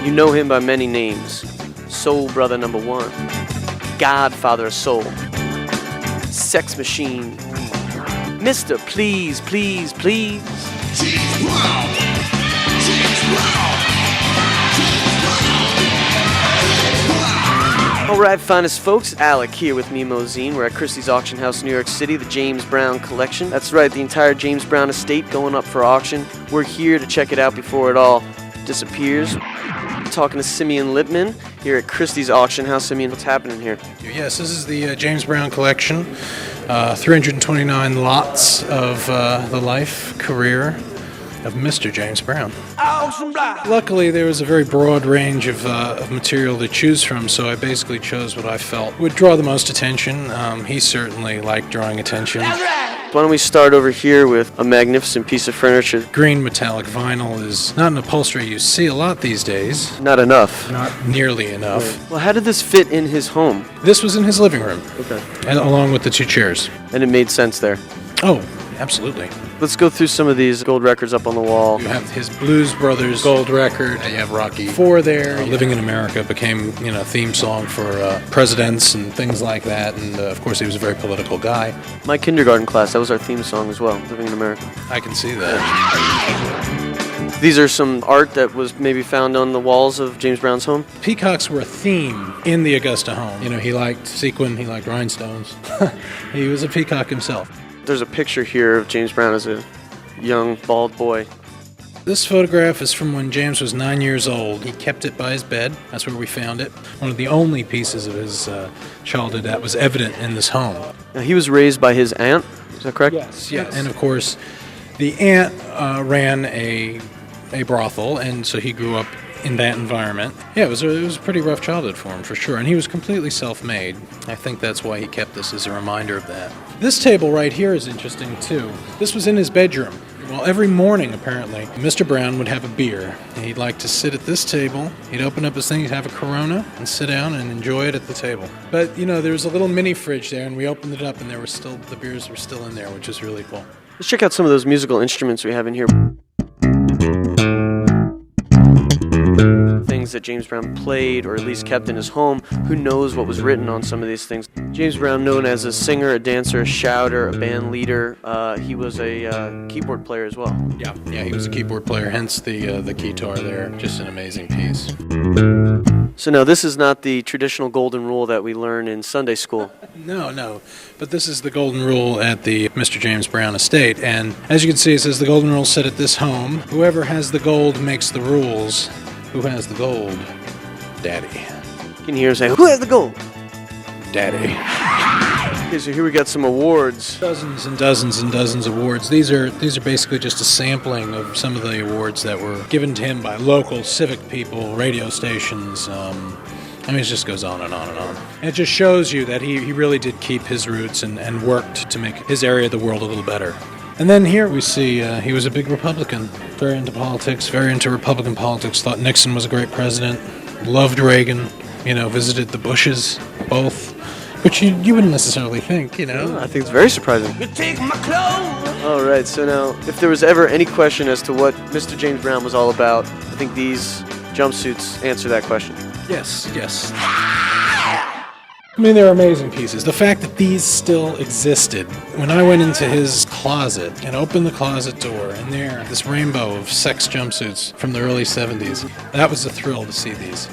You know him by many names. Soul Brother #1, Godfather of Soul, Sex Machine, Mr. Please, Please, Please. Alright, finest folks, Alec here with mimoZine. We're at Christie's Auction House, New York City, the James Brown collection. That's right, the entire James Brown estate going up for auction. We're here to check it out before it all disappears. Talking to Simeon Lippman here at Christie's Auction House. Simeon, what's happening here? Yes, this is the James Brown collection. 329 lots of the life, career of Mr. James Brown. Luckily, there was a very broad range of material to choose from, so I basically chose what I felt would draw the most attention. He certainly liked drawing attention. Why don't we start over here with a magnificent piece of furniture. Green metallic vinyl is not an upholstery you see a lot these days. Not enough. Not nearly enough. Well, how did this fit in his home? This was in his living room. Okay. And along with the two chairs. And it made sense there. Oh, absolutely. Let's go through some of these gold records up on the wall. You have his Blues Brothers gold record. You have Rocky IV there. Living in America became, theme song for presidents and things like that. And of course, he was a very political guy. My kindergarten class, that was our theme song as well, Living in America. I can see that. These are some art that was maybe found on the walls of James Brown's home. Peacocks were a theme in the Augusta home. He liked sequin, he liked rhinestones. He was a peacock himself. There's a picture here of James Brown as a young, bald boy. This photograph is from when James was 9 years old. He kept it by his bed. That's where we found it. One of the only pieces of his childhood that was evident in this home. Now, he was raised by his aunt, is that correct? Yes. And of course, the aunt ran a brothel, and so he grew up in that environment. Yeah, it was a pretty rough childhood for him, for sure. And he was completely self-made. I think that's why he kept this as a reminder of that. This table right here is interesting, too. This was in his bedroom. Well, every morning, apparently, Mr. Brown would have a beer. And he'd like to sit at this table. He'd open up his thing, he'd have a Corona, and sit down and enjoy it at the table. But, there was a little mini fridge there, and we opened it up, and the beers were still in there, which is really cool. Let's check out some of those musical instruments we have in here. Things that James Brown played, or at least kept in his home. Who knows what was written on some of these things? James Brown, known as a singer, a dancer, a shouter, a band leader. He was a keyboard player as well. Yeah, he was a keyboard player, hence the guitar there. Just an amazing piece. So no, this is not the traditional golden rule that we learn in Sunday school. No. But this is the golden rule at the Mr. James Brown estate. And as you can see, it says the golden rule set at this home. Whoever has the gold makes the rules. Who has the gold? Daddy. You can hear him say, "Who has the gold?" Daddy. Okay, so here we got some awards. Dozens and dozens and dozens of awards. These are basically just a sampling of some of the awards that were given to him by local civic people, radio stations. It just goes on and on and on. And it just shows you that he really did keep his roots and worked to make his area of the world a little better. And then here we see he was a big Republican, very into politics, very into Republican politics, thought Nixon was a great president, loved Reagan, visited the Bushes, both, which you wouldn't necessarily think, I think it's very surprising. You take my clothes. All right, so now, if there was ever any question as to what Mr. James Brown was all about, I think these jumpsuits answer that question. Yes. They're amazing pieces. The fact that these still existed. When I went into his closet and opened the closet door, and there, this rainbow of sex jumpsuits from the early 70s, that was a thrill to see these.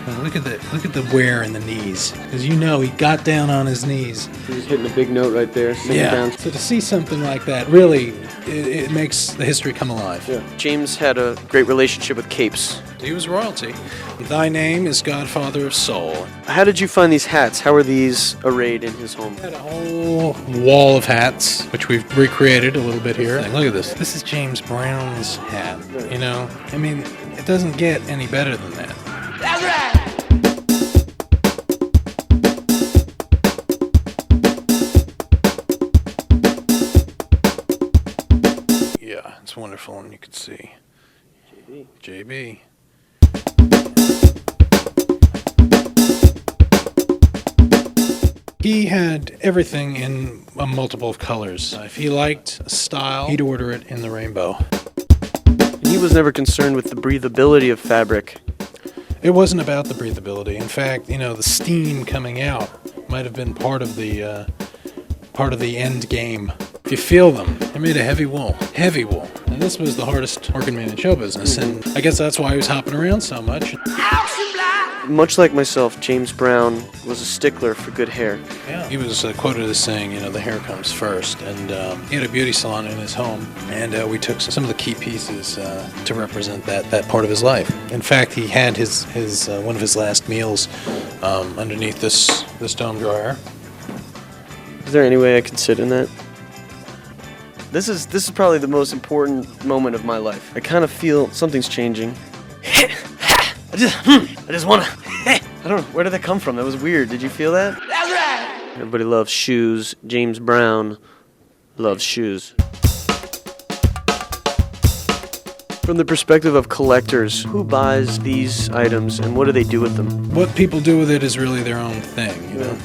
Now look at the wear in the knees. Because he got down on his knees. He's hitting a big note right there. Yeah. So to see something like that, really, it makes the history come alive. Yeah. James had a great relationship with capes. He was royalty. Thy name is Godfather of Soul. How did you find these hats? How were these arrayed in his home? He had a whole wall of hats, which we've recreated a little bit here. Look at this. This is James Brown's hat. It doesn't get any better than that. That's right. Yeah, it's wonderful, and you can see. JB. He had everything in a multiple of colors. If he liked a style, he'd order it in the rainbow. He was never concerned with the breathability of fabric. It wasn't about the breathability. In fact, the steam coming out might have been part of the end game. If you feel them, they're made of heavy wool. And this was the hardest working man in show business, and I guess that's why he was hopping around so much. Much like myself, James Brown was a stickler for good hair. Yeah. He was quoted as saying, the hair comes first, and he had a beauty salon in his home, and we took some of the key pieces to represent that part of his life. In fact, he had his one of his last meals underneath this dome dryer. Is there any way I can sit in that? This is probably the most important moment of my life. I kind of feel something's changing. I just wanna. I don't know, where did that come from? That was weird. Did you feel that? That's right. Everybody loves shoes. James Brown loves shoes. From the perspective of collectors, who buys these items and what do they do with them? What people do with it is really their own thing, you know.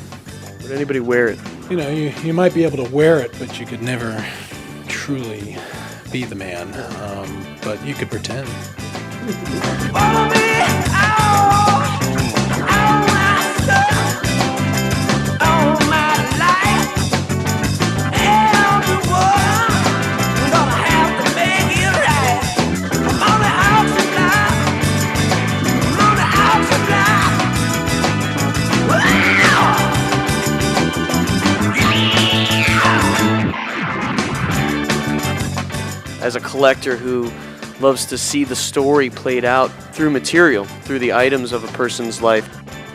Would anybody wear it? You might be able to wear it, but you could never truly be the man. But you could pretend. Follow me out, my soul, all my life. Everyone gonna have to make it right. I'm on the outside line. I'm on the outside Wow. As a collector who loves to see the story played out through material, through the items of a person's life.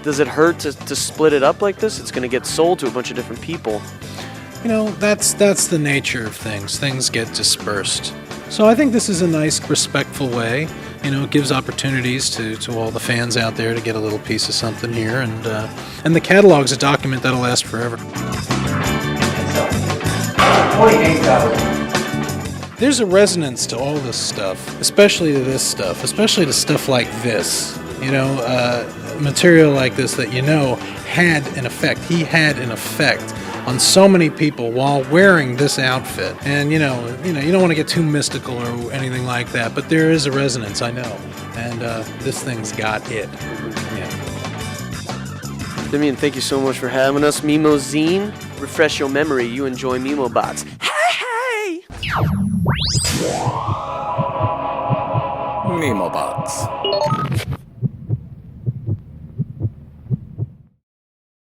Does it hurt to split it up like this? It's going to get sold to a bunch of different people. That's the nature of things. Things get dispersed. So I think this is a nice, respectful way. It gives opportunities to all the fans out there to get a little piece of something here, and the catalog's a document that'll last forever. There's a resonance to all this stuff, especially to this stuff, especially to stuff like this. Material like this that had an effect. He had an effect on so many people while wearing this outfit. And you don't want to get too mystical or anything like that, but there is a resonance, I know. And this thing's got it. Yeah. Damian, thank you so much for having us. mimoZine, refresh your memory. You enjoy Mimobots. Hey! Mimobots.